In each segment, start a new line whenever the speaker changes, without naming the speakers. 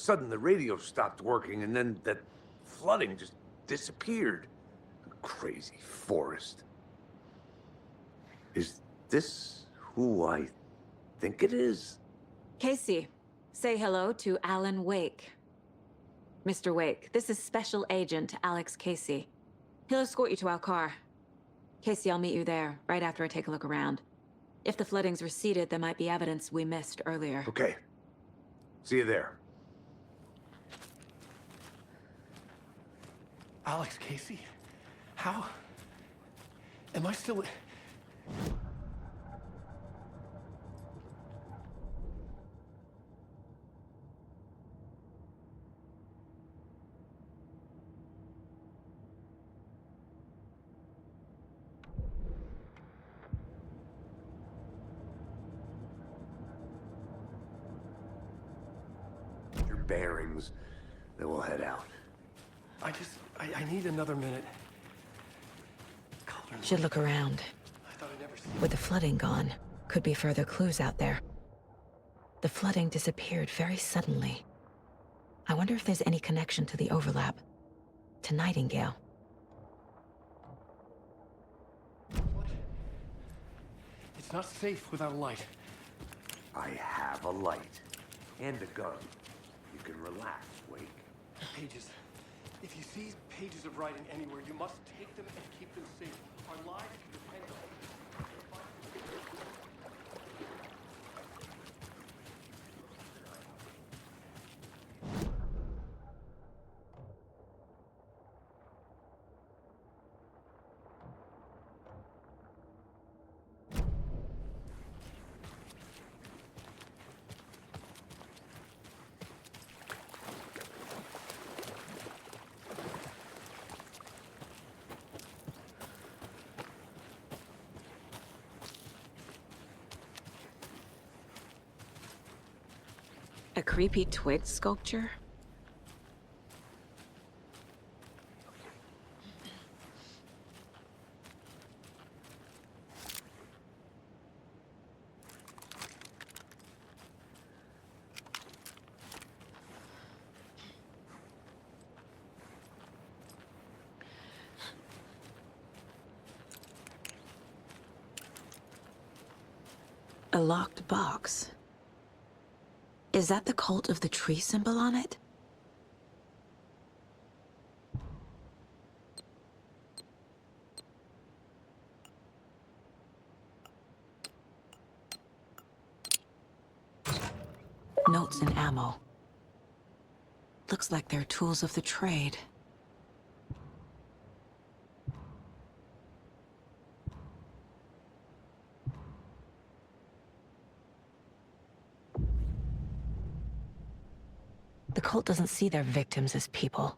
sudden the radio stopped working, and then that flooding just disappeared. Crazy forest. Is this who I think it is?
Casey, say hello to Alan Wake. Mr. Wake, this is Special Agent Alex Casey. He'll escort you to our car. Casey, I'll meet you there, right after I take a look around. If the flooding's receded, there might be evidence we missed earlier.
Okay. See you there.
Alex Casey? How? Am I still...
Your bearings, then we'll head out.
I need another minute.
Should look around. With the flooding gone, could be further clues out there. The flooding disappeared very suddenly. I wonder if there's any connection to the overlap. To Nightingale.
What? It's not safe without a light.
I have a light. And a gun. You can relax, Wake.
Pages. If you see pages of writing anywhere, you must take them and keep them safe. Our lives can depend on it.
A creepy twig sculpture? A locked box. Is that the cult of the tree symbol on it? Notes and ammo. Looks like they're tools of the trade. The cult doesn't see their victims as people.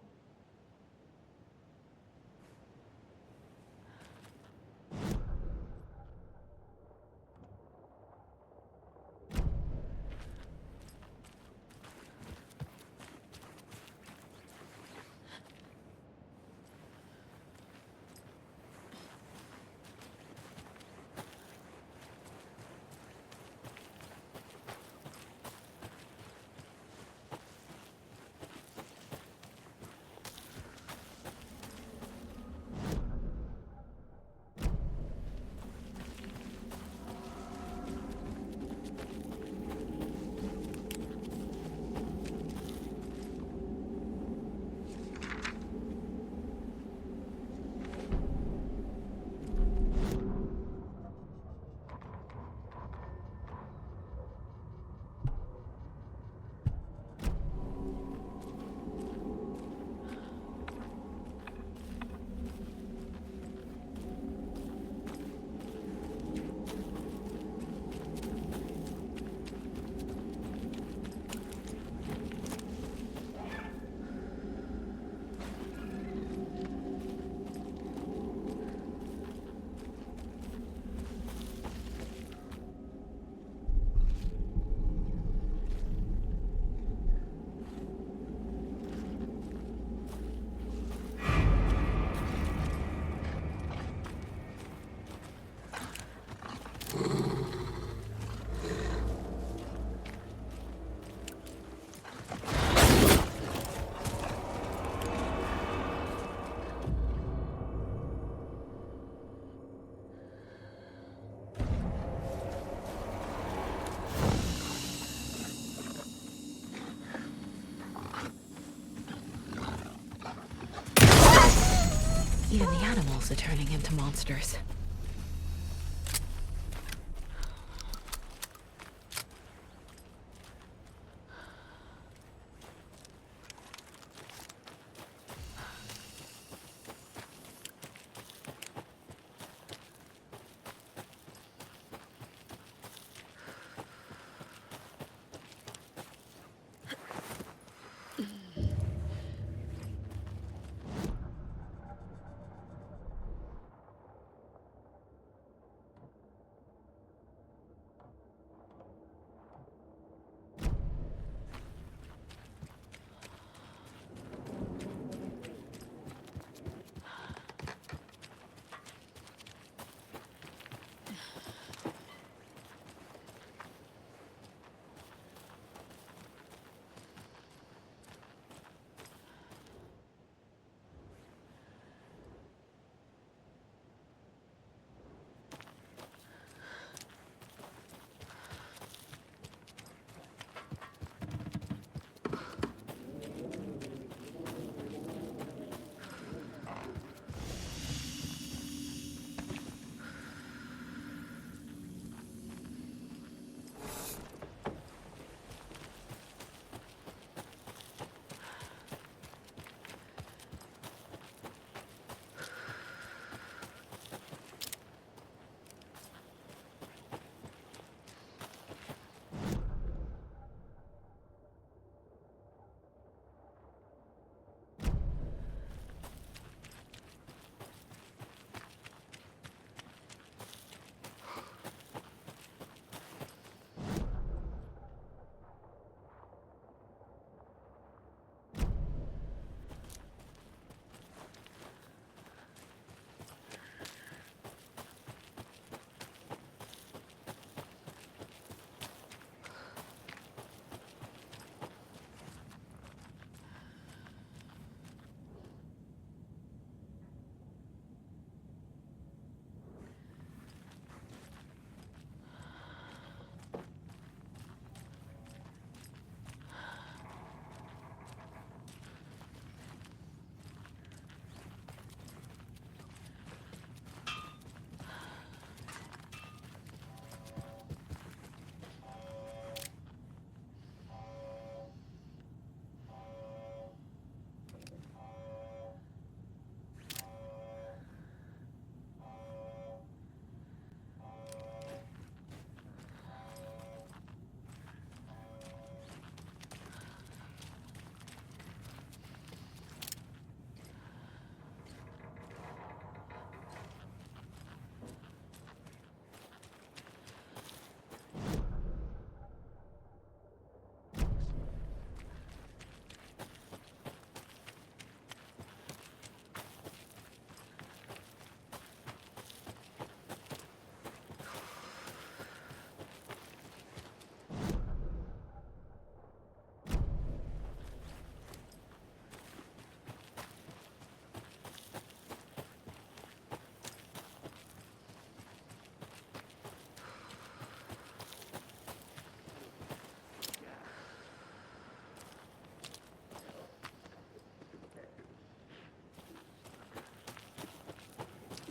Even the animals are turning into monsters.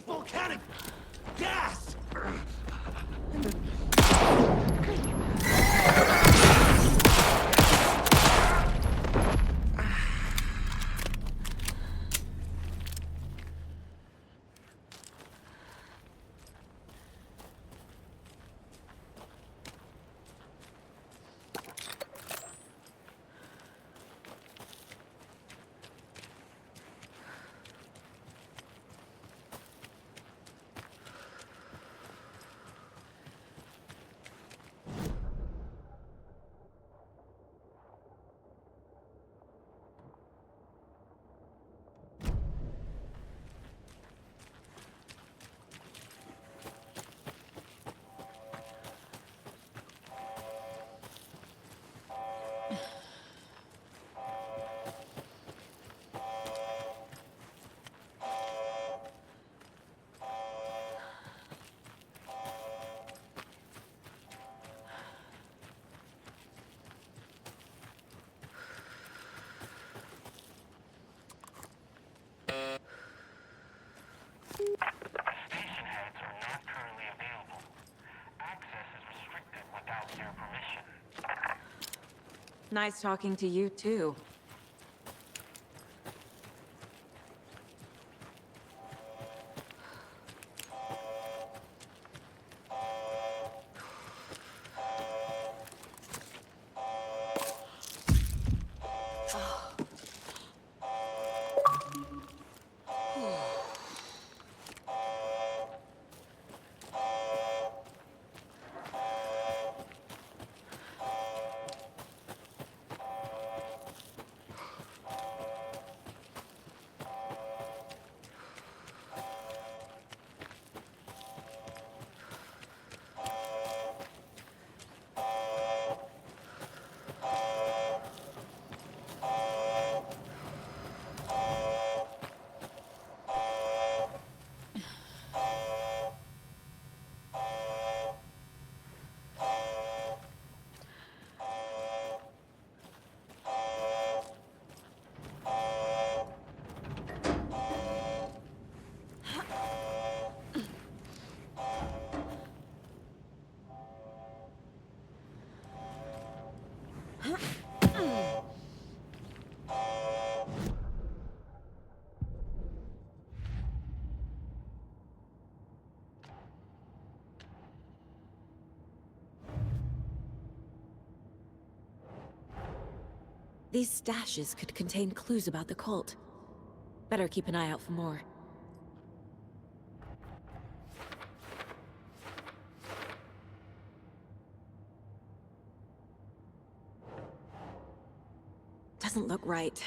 Volcanic gas!
Nice talking to you, too. These stashes could contain clues about the cult. Better keep an eye out for more. Doesn't look right.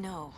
No.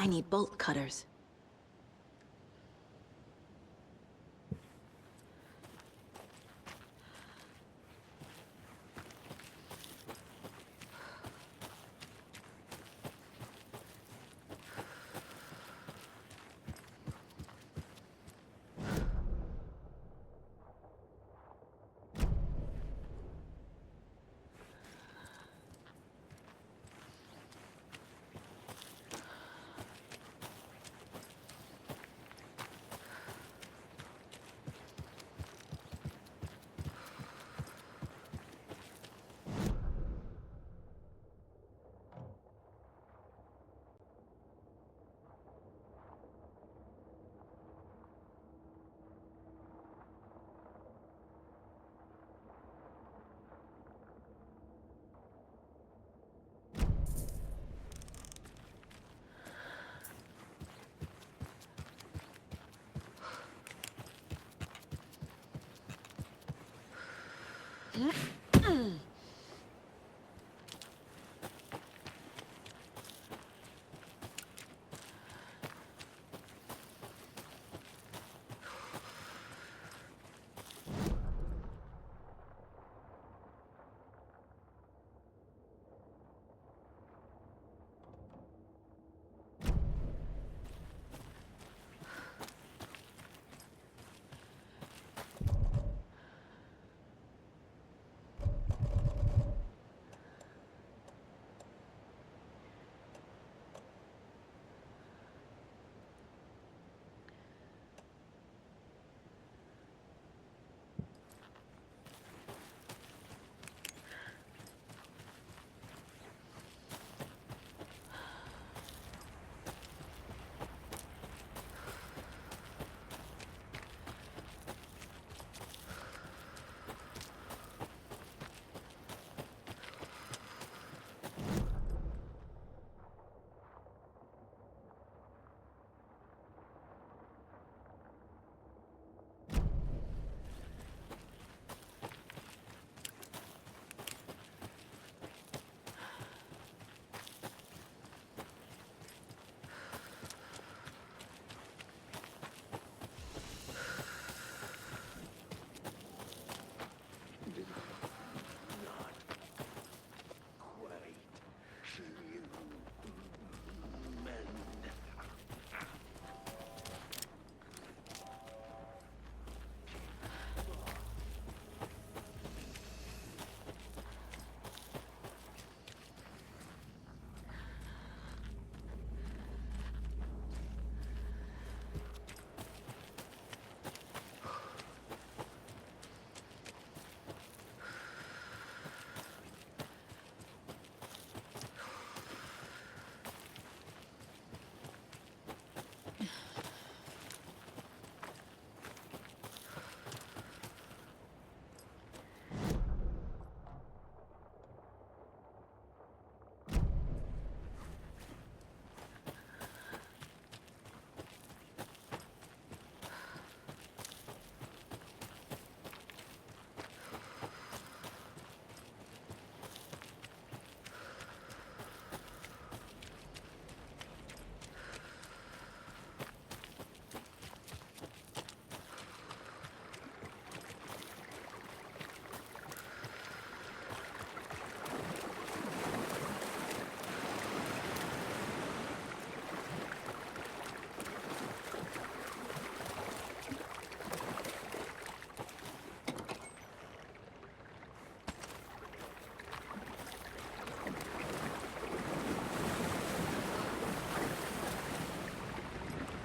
I need bolt cutters.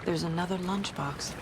There's another lunchbox.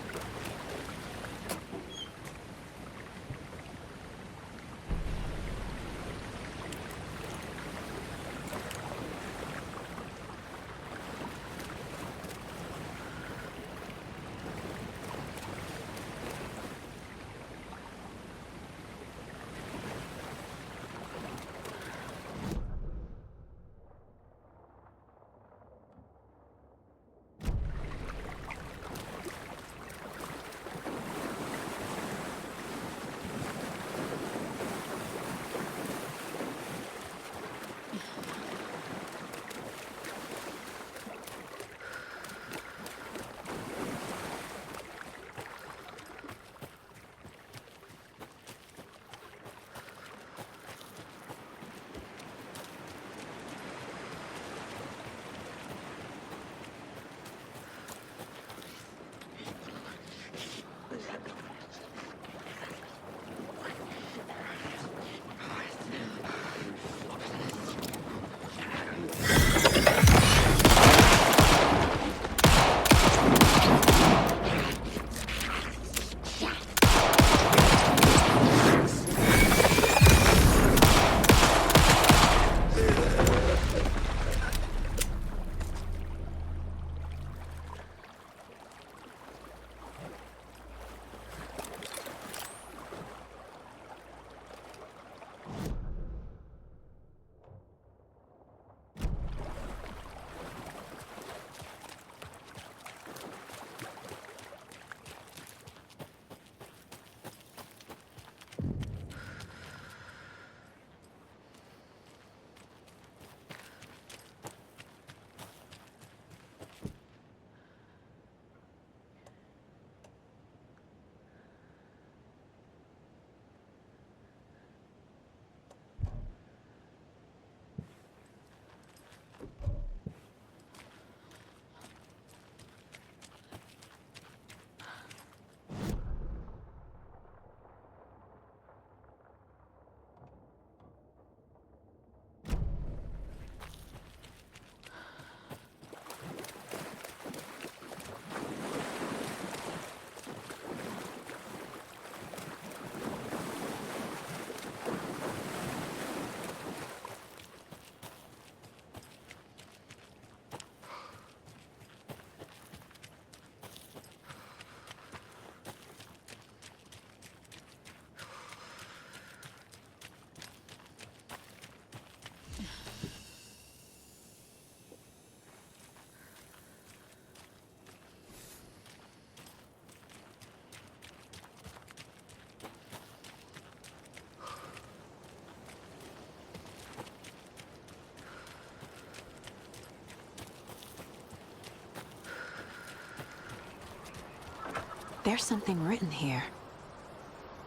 There's something written here.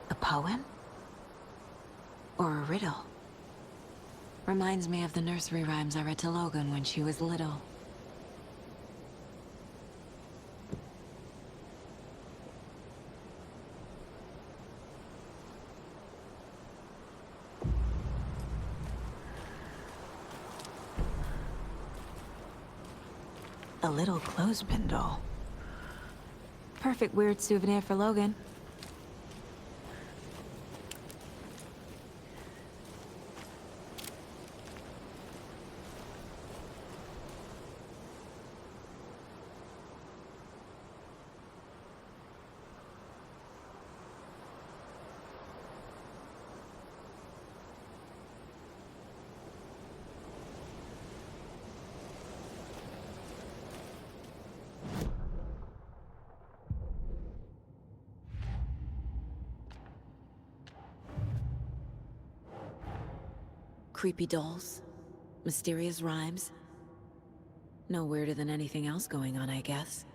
A poem? Or a riddle? Reminds me of the nursery rhymes I read to Logan when she was little. A little clothespin doll. Perfect weird souvenir for Logan. Creepy dolls, mysterious rhymes. No weirder than anything else going on, I guess.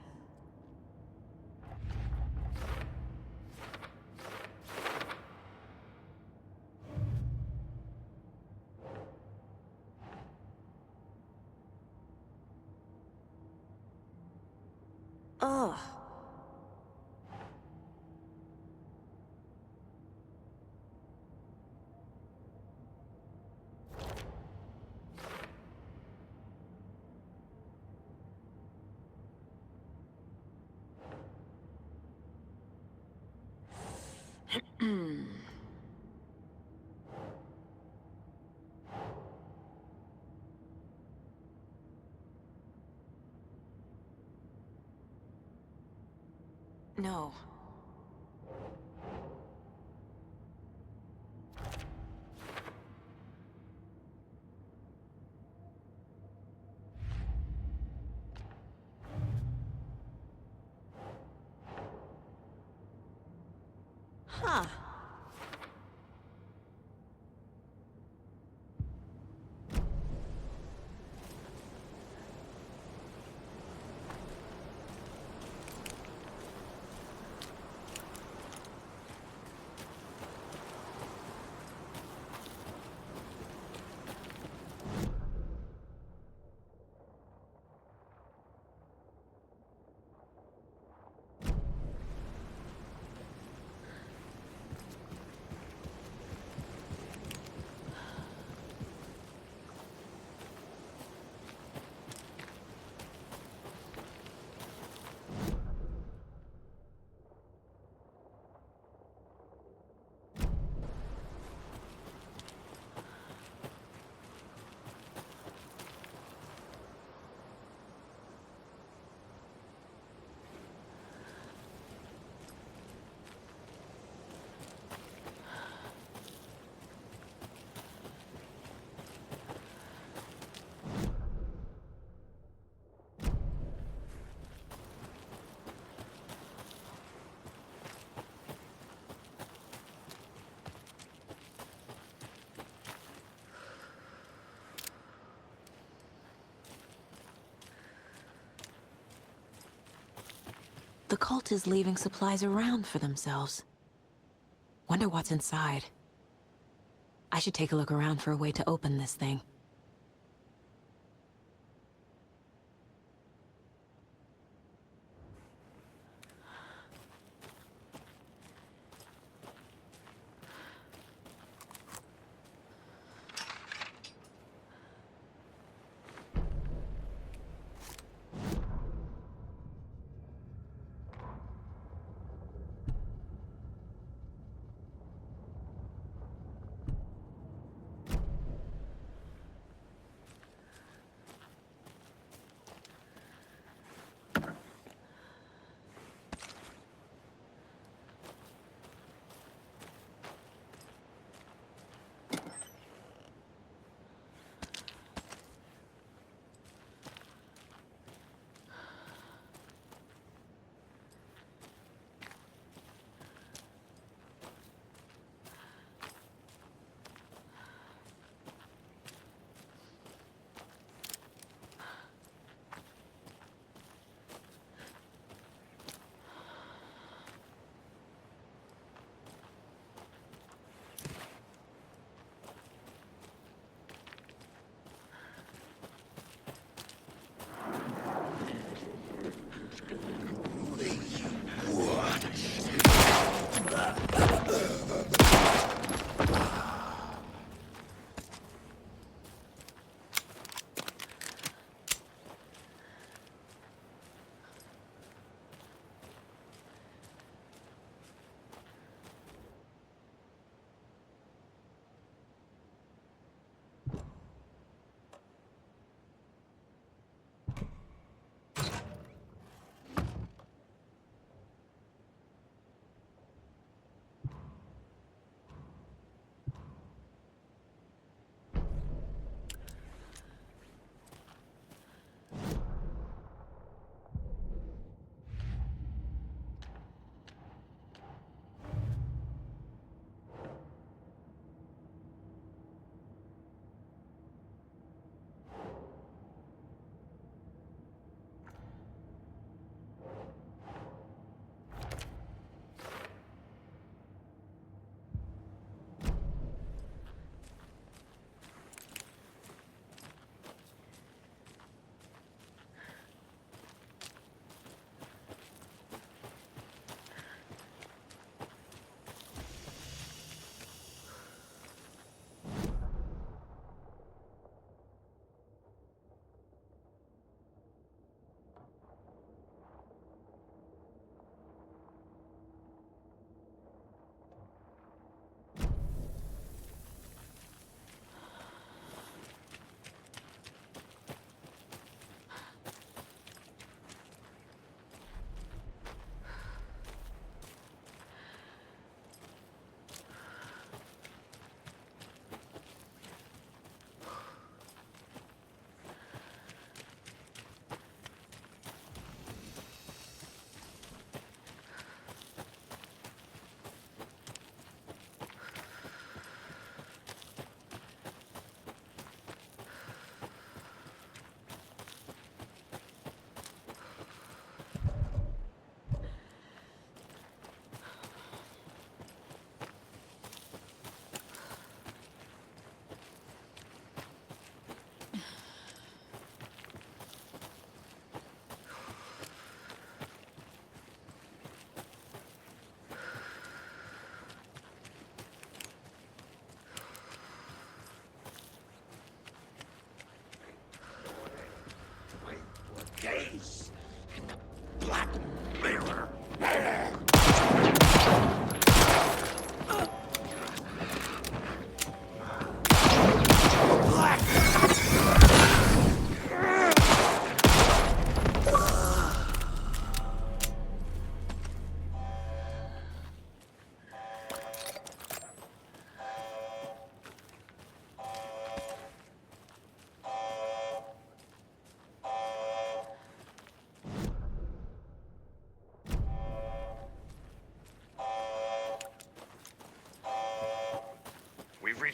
Ugh. No. Huh. The cult is leaving supplies around for themselves. Wonder what's inside. I should take a look around for a way to open this thing.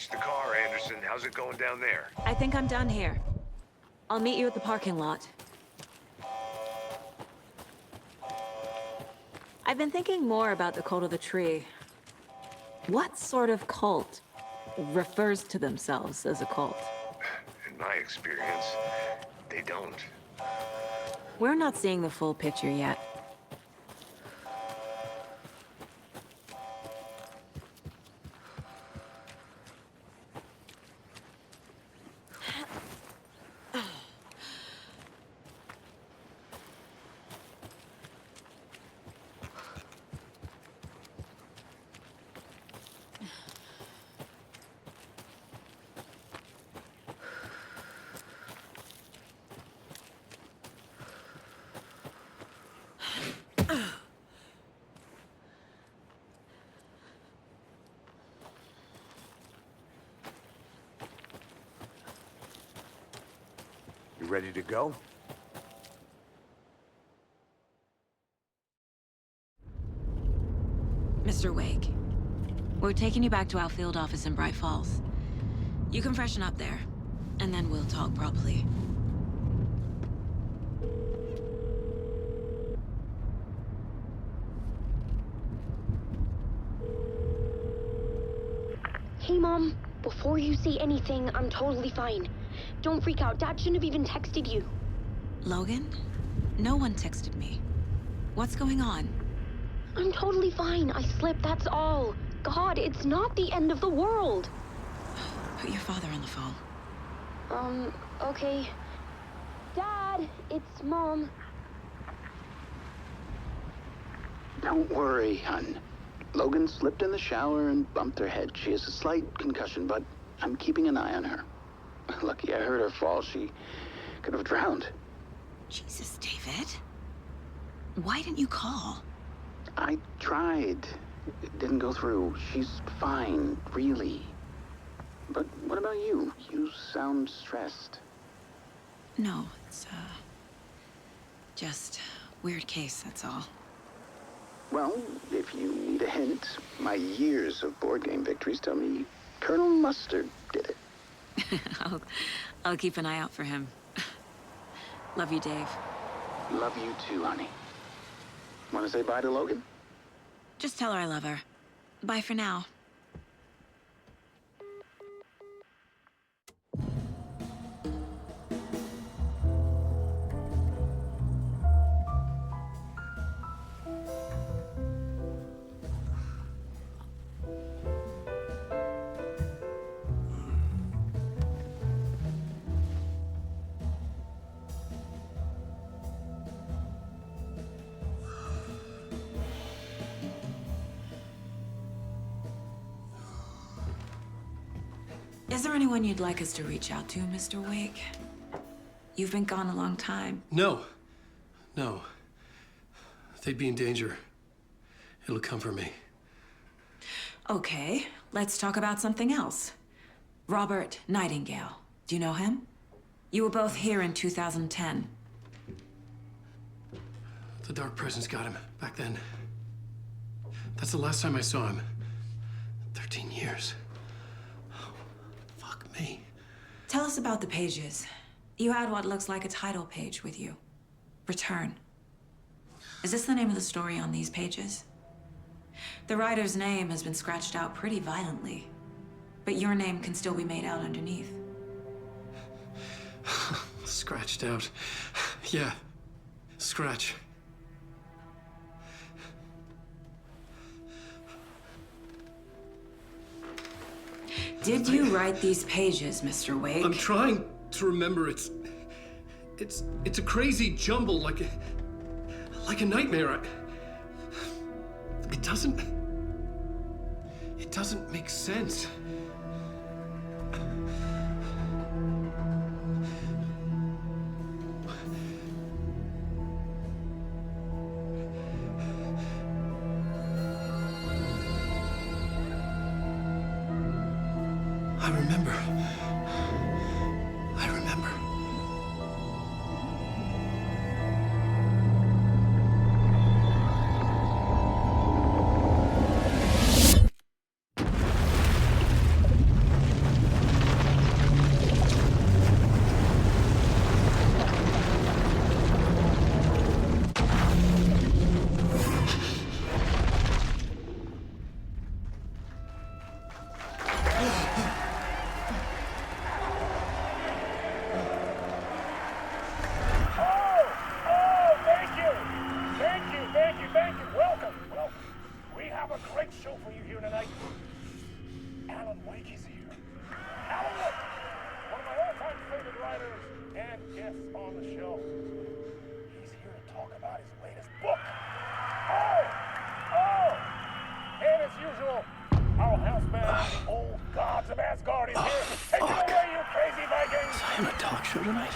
reached the car, Anderson. How's it going down there?
I think I'm done here. I'll meet you at the parking lot. I've been thinking more about the cult of the tree. What sort of cult refers to themselves as a cult?
In my experience, they don't.
We're not seeing the full picture yet.
You ready to go?
Mr. Wake, we're taking you back to our field office in Bright Falls. You can freshen up there, and then we'll talk properly.
Hey, Mom. Before you say anything, I'm totally fine. Don't freak out. Dad shouldn't have even texted you.
Logan? No one texted me. What's going on?
I'm totally fine. I slipped, that's all. God, it's not the end of the world.
Put your father on the phone.
Okay. Dad, it's Mom.
Don't worry, hon. Logan slipped in the shower and bumped her head. She has a slight concussion, but I'm keeping an eye on her. Lucky I heard her fall. She could have drowned.
Jesus, David. Why didn't you call?
I tried. It didn't go through. She's fine, really. But what about you? You sound stressed.
No, it's, just weird case, that's all.
Well, if you need a hint, my years of board game victories tell me Colonel Mustard did it.
I'll keep an eye out for him. Love you, Dave.
Love you too, honey. Want to say bye to Logan?
Just tell her I love her. Bye for now. Is there anyone you'd like us to reach out to, Mr. Wake? You've been gone a long time.
No. No. They'd be in danger. It'll come for me.
Okay, let's talk about something else. Robert Nightingale. Do you know him? You were both here in 2010.
The Dark Presence got him back then. That's the last time I saw him. 13 years. Fuck me.
Tell us about the pages. You had what looks like a title page with you. Return. Is this the name of the story on these pages? The writer's name has been scratched out pretty violently, but your name can still be made out underneath.
Scratched out. Yeah. Scratch.
Did you write these pages, Mr. Wake?
I'm trying to remember. It's a crazy jumble, like a nightmare. It doesn't make sense. I remember. tonight?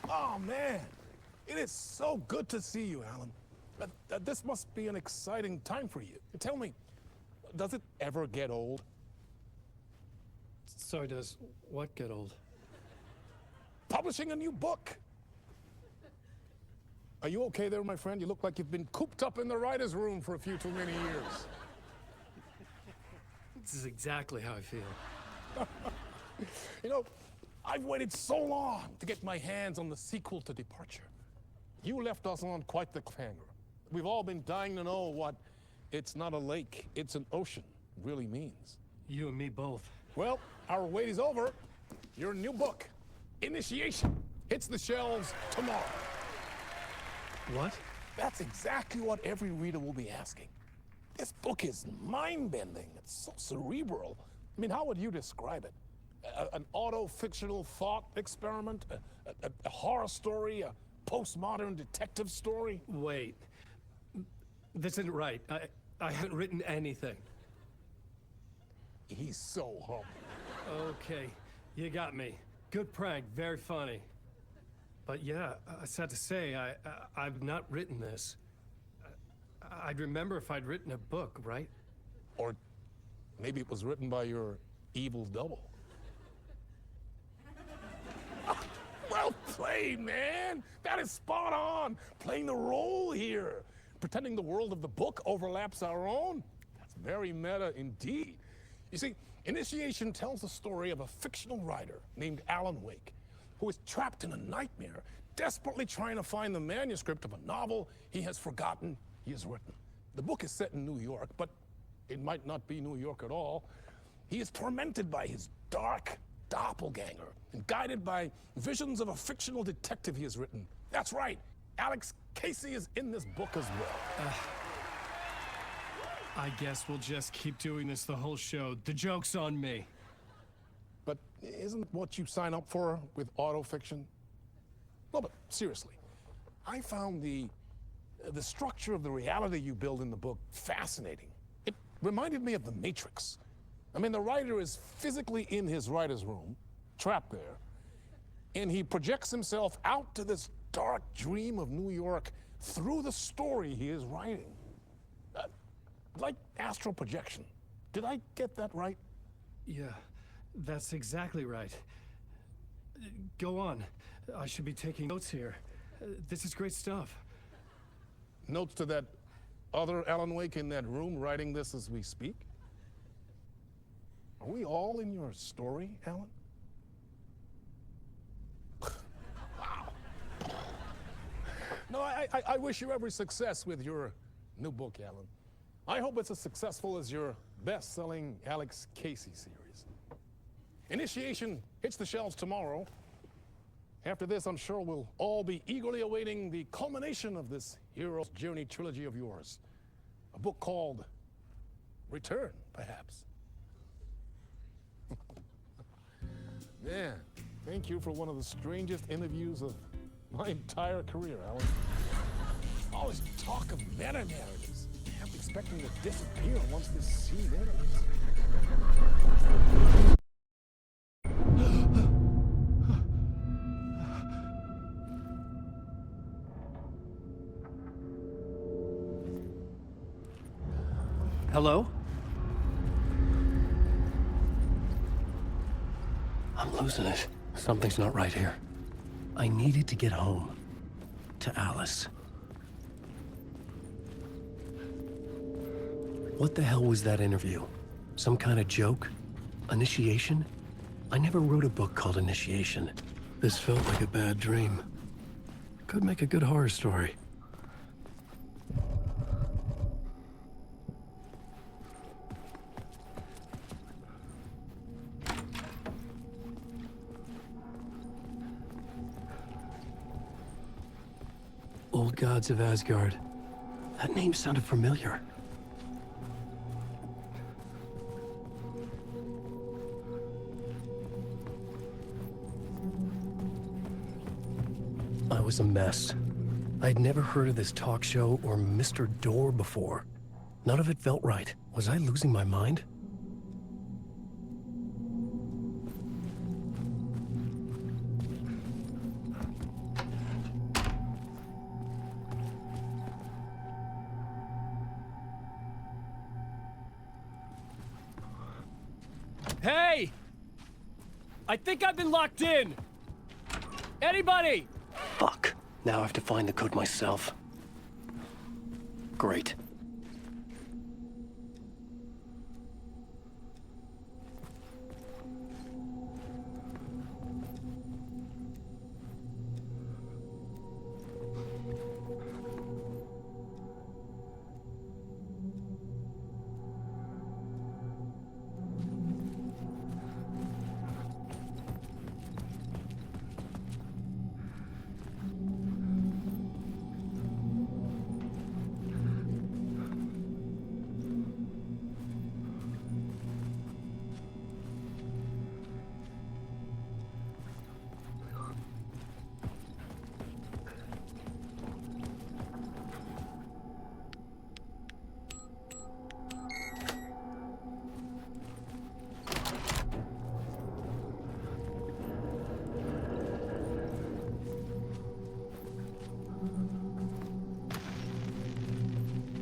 Oh, man. It is so good to see you, Alan. This must be an exciting time for you. Tell me, does it ever get old?
Sorry, does what get old?
Publishing a new book. Are you okay there, my friend? You look like you've been cooped up in the writer's room for a few too many years.
This is exactly how I feel.
You know, I've waited so long to get my hands on the sequel to Departure. You left us on quite the cliffhanger. We've all been dying to know what "it's not a lake, it's an ocean" really means.
You and me both.
Well, our wait is over. Your new book, Initiation, hits the shelves tomorrow.
What?
That's exactly what every reader will be asking. This book is mind-bending. It's so cerebral. I mean, how would you describe it? An auto-fictional thought experiment? A horror story? A postmodern detective story?
Wait. This isn't right. I haven't written anything.
He's so humble.
Okay, you got me. Good prank, very funny. But yeah, sad to say, I've not written this. I'd remember if I'd written a book, right?
Or maybe it was written by your evil double. Well played, man! That is spot on! Playing the role here. Pretending the world of the book overlaps our own. That's very meta indeed. You see, Initiation tells the story of a fictional writer named Alan Wake, who is trapped in a nightmare, desperately trying to find the manuscript of a novel he has forgotten he has written. The book is set in New York, but it might not be New York at all. He is tormented by his dark doppelganger and guided by visions of a fictional detective he has written. That's right, Alex Casey is in this book as well.
I guess we'll just keep doing this the whole show. The joke's on me.
But isn't what you sign up for with autofiction? No, but seriously, I found the structure of the reality you build in the book fascinating. It reminded me of The Matrix. I mean, the writer is physically in his writer's room, trapped there, and he projects himself out to this dark dream of New York through the story he is writing. Like astral projection. Did I get that right?
Yeah, that's exactly right. Go on. I should be taking notes here. This is great stuff.
Notes to that other Alan Wake in that room writing this as we speak? Are we all in your story, Alan? Wow. No, I wish you every success with your new book, Alan. I hope it's as successful as your best-selling Alex Casey series. Initiation hits the shelves tomorrow. After this, I'm sure we'll all be eagerly awaiting the culmination of this hero's journey trilogy of yours. A book called Return, perhaps. Man, thank you for one of the strangest interviews of my entire career, Alan. All this talk of meta-narratives. I'm expecting to disappear once this scene ends.
Hello? I'm losing it. Something's not right here. I needed to get home. To Alice. What the hell was that interview? Some kind of joke? Initiation? I never wrote a book called Initiation. This felt like a bad dream. Could make a good horror story. Old Gods of Asgard. That name sounded familiar. I was a mess. I'd never heard of this talk show or Mr. Door before. None of it felt right. Was I losing my mind?
Hey! I think I've been locked in! Anybody?
Fuck. Now I have to find the code myself. Great.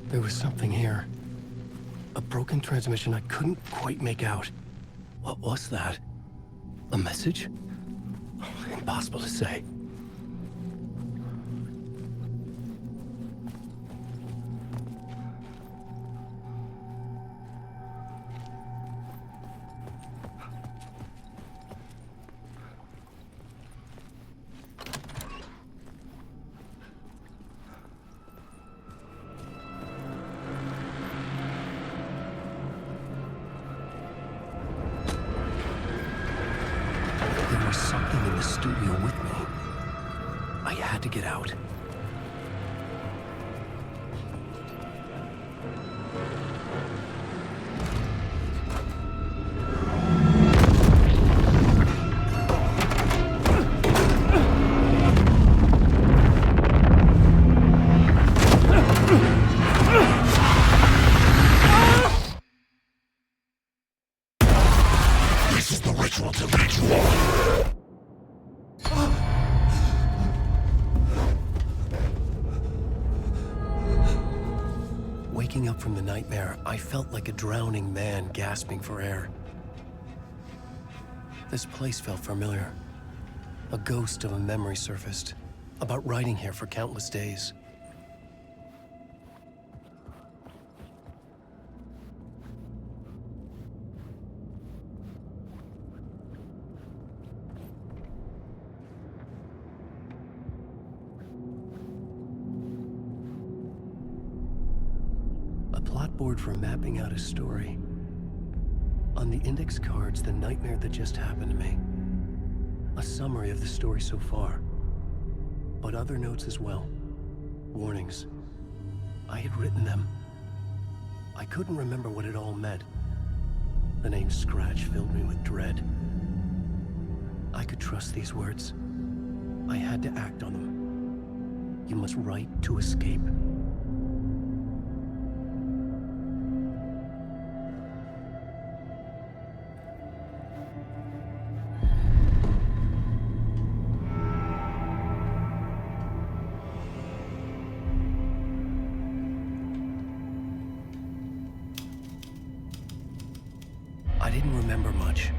There was something here. A broken transmission I couldn't quite make out. What was that? A message? Impossible to say. There was something in the studio with me. I had to get out.
This is the ritual to lead you on.
Waking up from the nightmare, I felt like a drowning man gasping for air. This place felt familiar. A ghost of a memory surfaced, about riding here for countless days. A plotboard for mapping out a story. On the index cards, the nightmare that just happened to me. A summary of the story so far. But other notes as well. Warnings. I had written them. I couldn't remember what it all meant. The name Scratch filled me with dread. I could trust these words. I had to act on them. You must write to escape. I didn't remember much,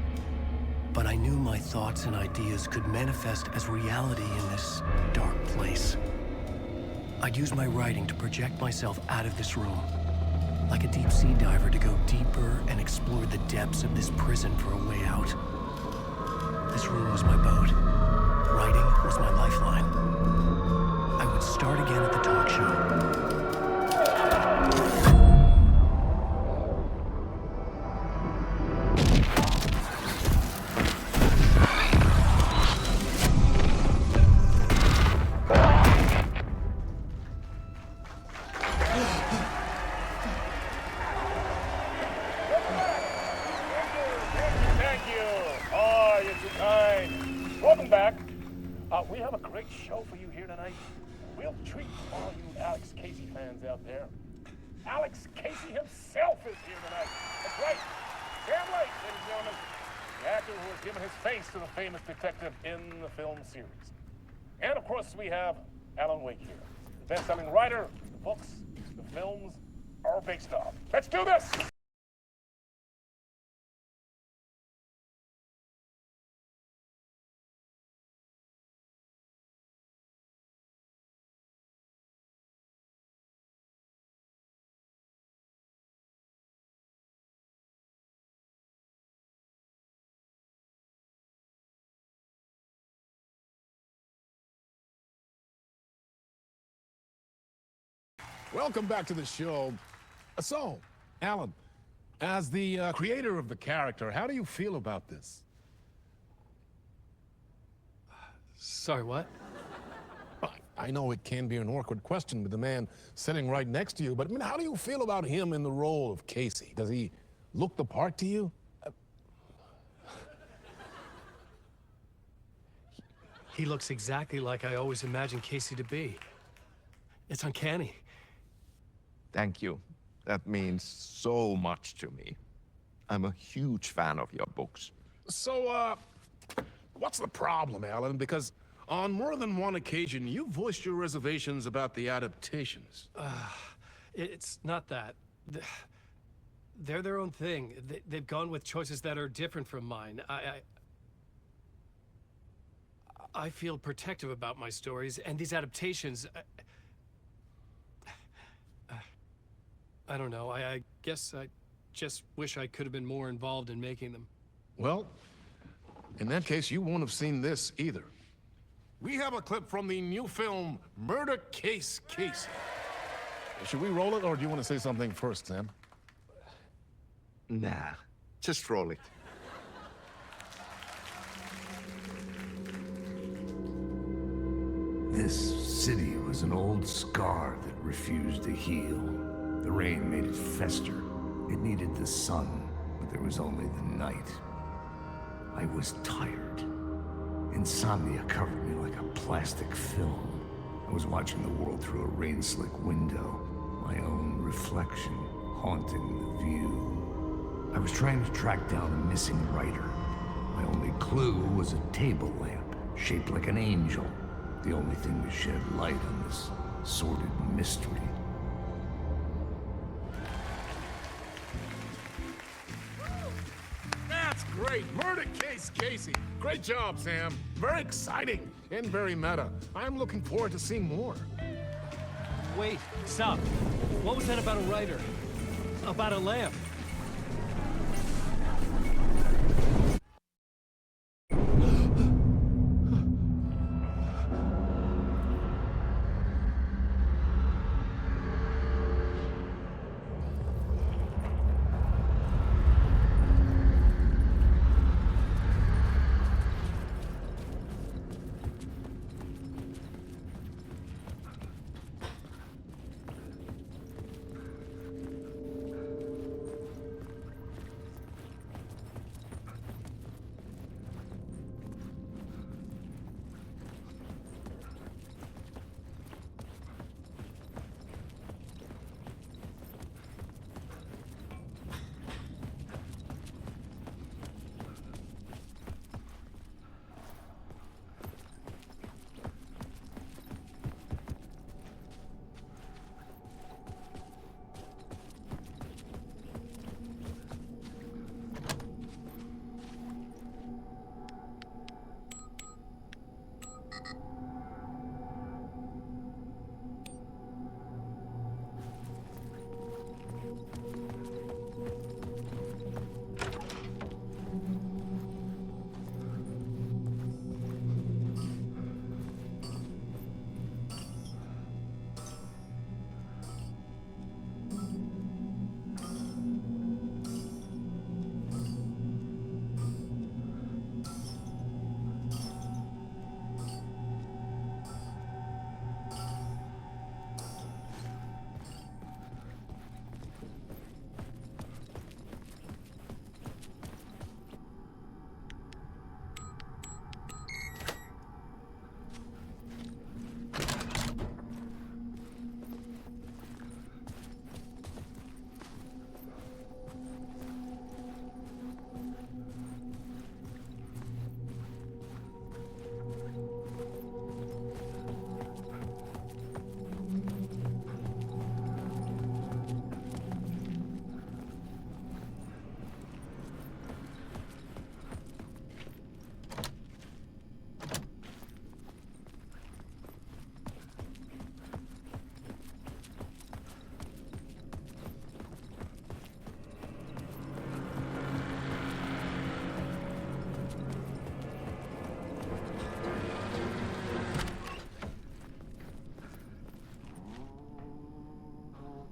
but I knew my thoughts and ideas could manifest as reality in this dark place. I'd use my writing to project myself out of this room, like a deep sea diver to go deeper and explore the depths of this prison for a way out. This room was my boat. Writing was my lifeline. start again at the talk show.
Thank you. Oh, you're too kind. Welcome back. We have a great show for you here tonight. Real treat for all you Alex Casey fans out there. Alex Casey himself is here tonight. That's right. Sam Lake, ladies and gentlemen. The actor who has given his face to the famous detective in the film series. And of course, we have Alan Wake here. The best-selling writer, the books, the films are based on. Let's do this! Welcome back to the show. So, Alan, as the creator of the character, how do you feel about this?
Sorry, what?
I know it can be an awkward question with the man sitting right next to you, but I mean, how do you feel about him in the role of Casey? Does he look the part to you?
He looks exactly like I always imagined Casey to be. It's uncanny.
Thank you. That means so much to me. I'm a huge fan of your books.
So, what's the problem, Alan? Because on more than one occasion, you voiced your reservations about the adaptations.
It's not that. They're their own thing. They've gone with choices that are different from mine. I feel protective about my stories, and these adaptations... I don't know. I guess I just wish I could have been more involved in making them.
Well, in that case, you won't have seen this either. We have a clip from the new film, Murder Case Casey. Should we roll it, or do you want to say something first, Sam?
Nah, just roll it.
This city was an old scar that refused to heal. The rain made it fester. It needed the sun, but there was only the night. I was tired. Insomnia covered me like a plastic film. I was watching the world through a rain-slick window, my own reflection haunting the view. I was trying to track down a missing writer. My only clue was a table lamp, shaped like an angel. The only thing to shed light on this sordid mystery.
That's great! Murder Case Casey! Great job, Sam. Very exciting and very meta. I'm looking forward to seeing more.
Wait, stop. What was that about a writer? About a lamp?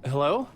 Hello?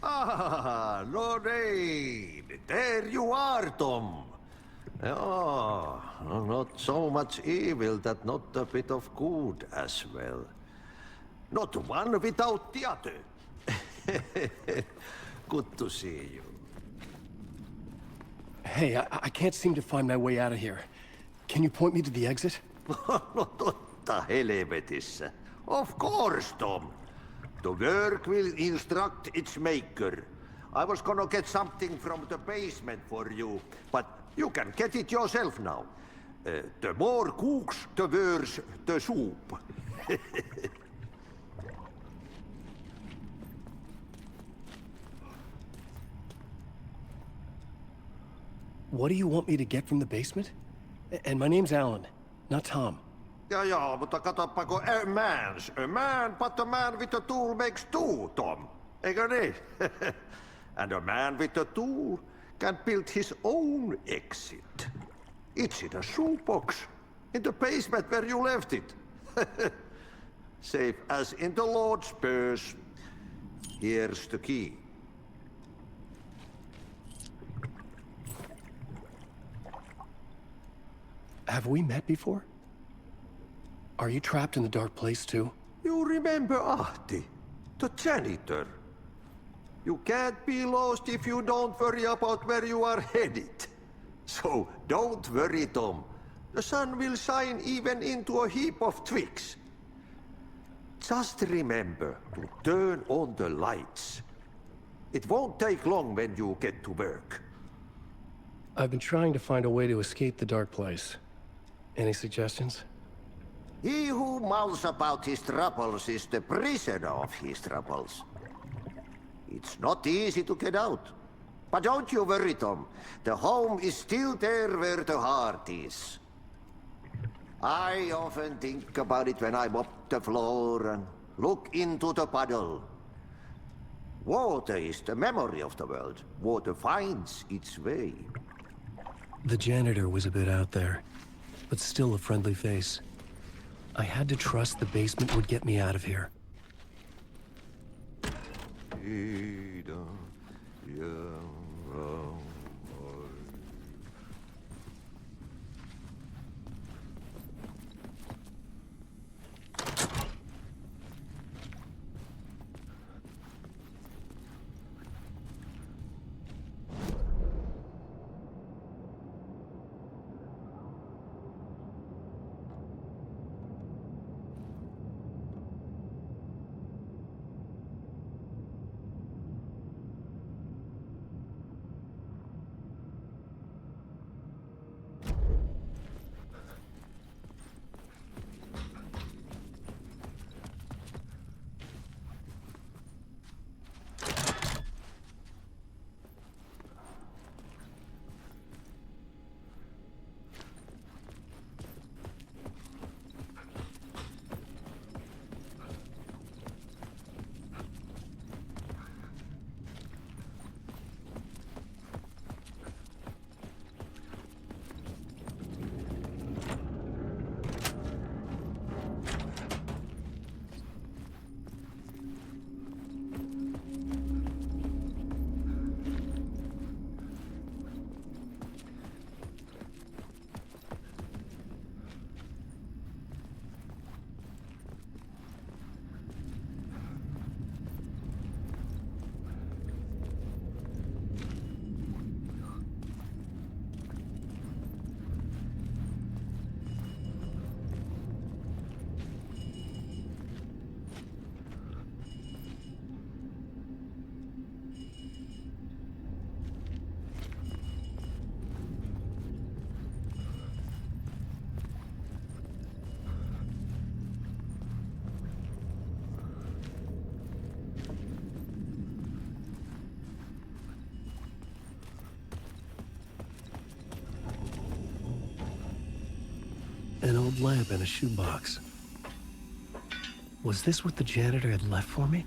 Ah, Lorraine! There you are, Tom. Oh, not so much evil that not a bit of good as well. Not one without the other. Good to see you.
Hey, I can't seem to find my way out of here. Can you point me to the exit?
No totta helvetissä. Of course, Tom. The work will instruct its maker. I was gonna get something from the basement for you, but you can get it yourself now. The more cooks, the worse the soup.
What do you want me to get from the basement? And my name's Alan, not Tom.
Ja, mutta katsoppa, a man, but a man with a tool makes two, Tom. Eikö niin? And a man with a tool can build his own exit. It's in a shoebox, in the basement where you left it. Safe as in the Lord's purse. Here's the key.
Have we met before? Are you trapped in the dark place too?
You remember Ahti, the janitor. You can't be lost if you don't worry about where you are headed. So don't worry, Tom. The sun will shine even into a heap of twigs. Just remember to turn on the lights. It won't take long when you get to work.
I've been trying to find a way to escape the dark place. Any suggestions?
He who mouths about his troubles is the prisoner of his troubles. It's not easy to get out. But don't you worry, Tom. The home is still there where the heart is. I often think about it when I mop the floor and look into the puddle. Water is the memory of the world. Water finds its way.
The janitor was a bit out there, but still a friendly face. I had to trust the basement would get me out of here. An old lamp in a shoebox. Was this what the janitor had left for me?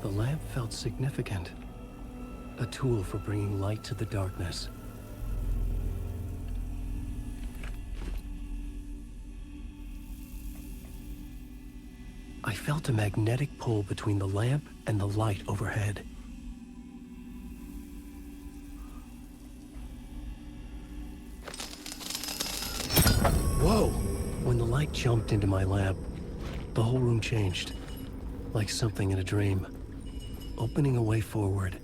The lamp felt significant. A tool for bringing light to the darkness. I felt a magnetic pull between the lamp and the light overhead. Whoa! When the light jumped into my lamp, the whole room changed, like something in a dream. Opening a way forward,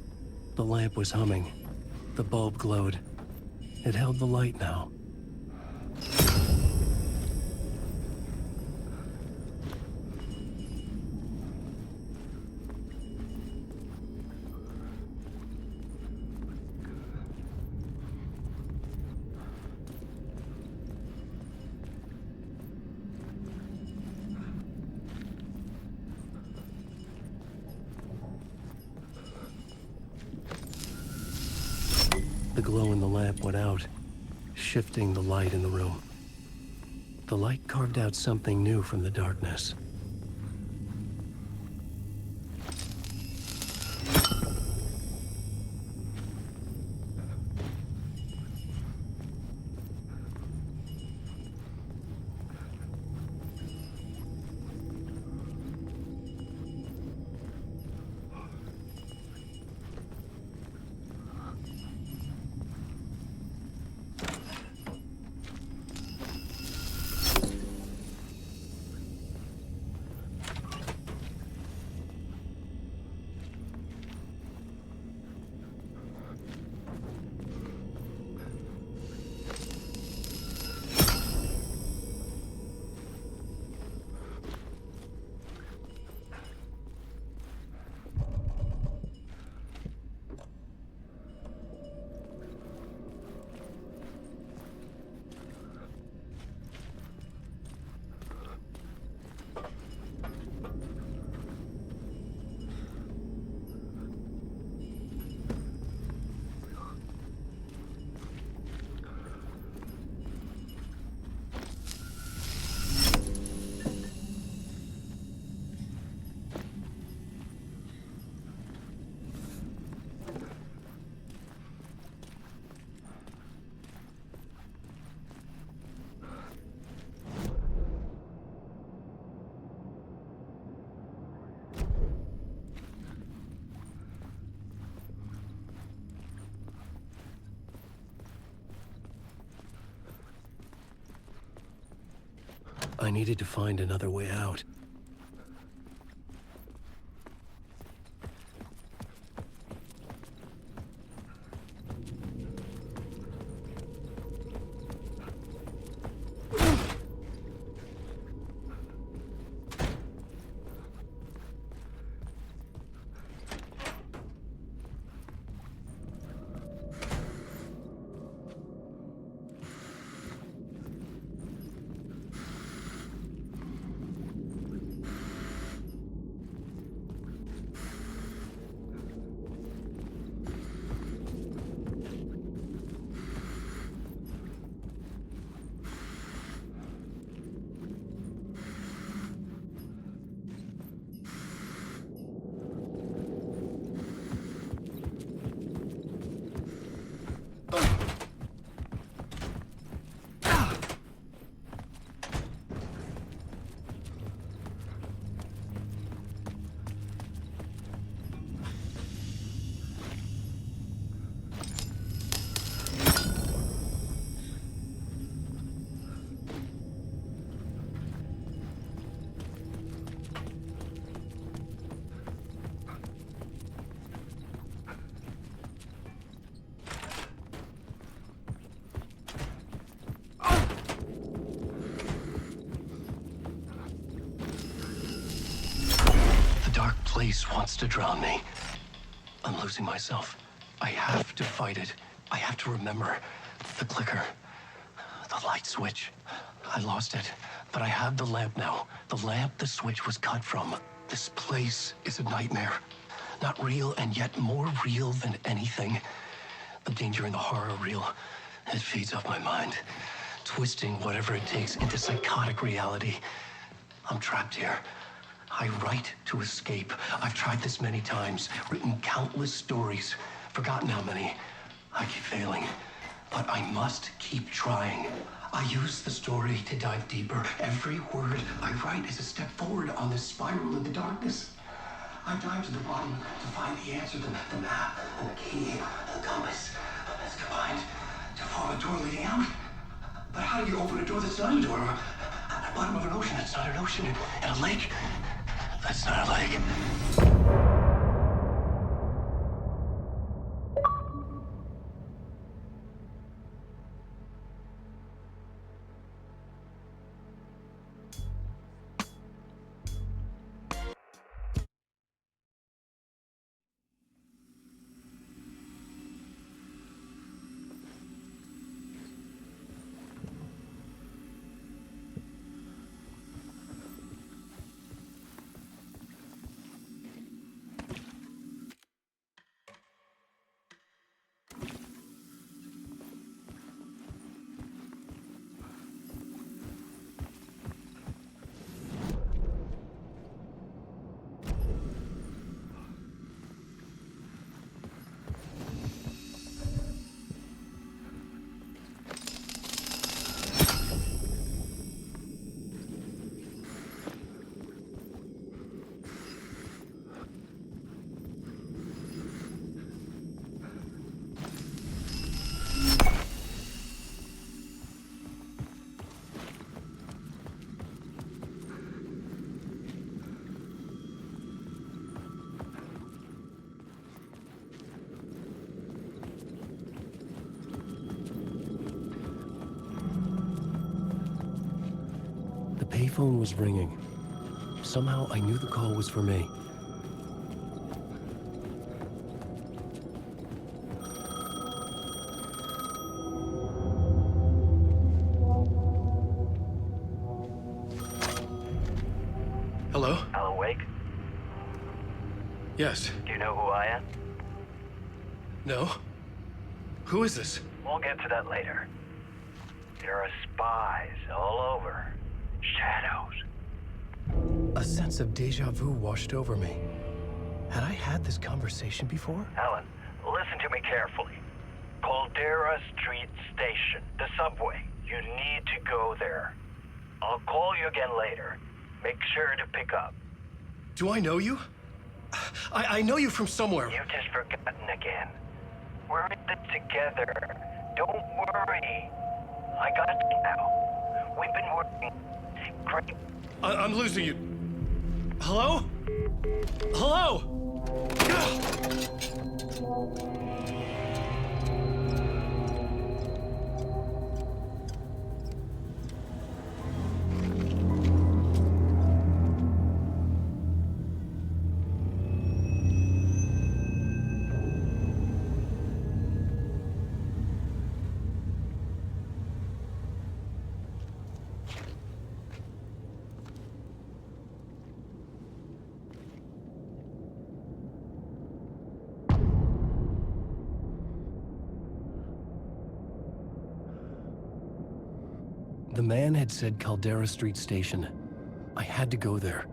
the lamp was humming. The bulb glowed. It held the light now. The glow in the lamp went out, shifting the light in the room. The light carved out something new from the darkness. I needed to find another way out. Place wants to drown me. I'm losing myself. I have to fight it. I have to remember. The clicker. The light switch. I lost it. But I have the lamp now. The lamp the switch was cut from. This place is a nightmare. Not real, and yet more real than anything. The danger and the horror reel. It feeds off my mind, twisting whatever it takes into psychotic reality. I'm trapped here. I write to escape. I've tried this many times, written countless stories, forgotten how many. I keep failing, but I must keep trying. I use the story to dive deeper. Every word I write is a step forward on this spiral in the darkness. I dive to the bottom to find the answer, the map, and the key, and the compass. It's combined to form a door leading out. But how do you open a door that's not a door? At the bottom of an ocean that's not an ocean, and a lake that's not a lake. The payphone was ringing. Somehow I knew the call was for me. Hello?
Alan Wake?
Yes.
Do you know who I am?
No? Who is this?
We'll get to that later. There are spies all over. Shadows.
A sense of deja vu washed over me. Had I had this conversation before?
Alan, listen to me carefully. Caldera Street Station, the subway. You need to go there. I'll call you again later. Make sure to pick up.
Do I know you? I know you from somewhere.
You've just forgotten again. We're in it together. Don't worry. I got you now. We've been working great.
I'm losing you. Hello? Hello? The man had said Caldera Street Station. I had to go there.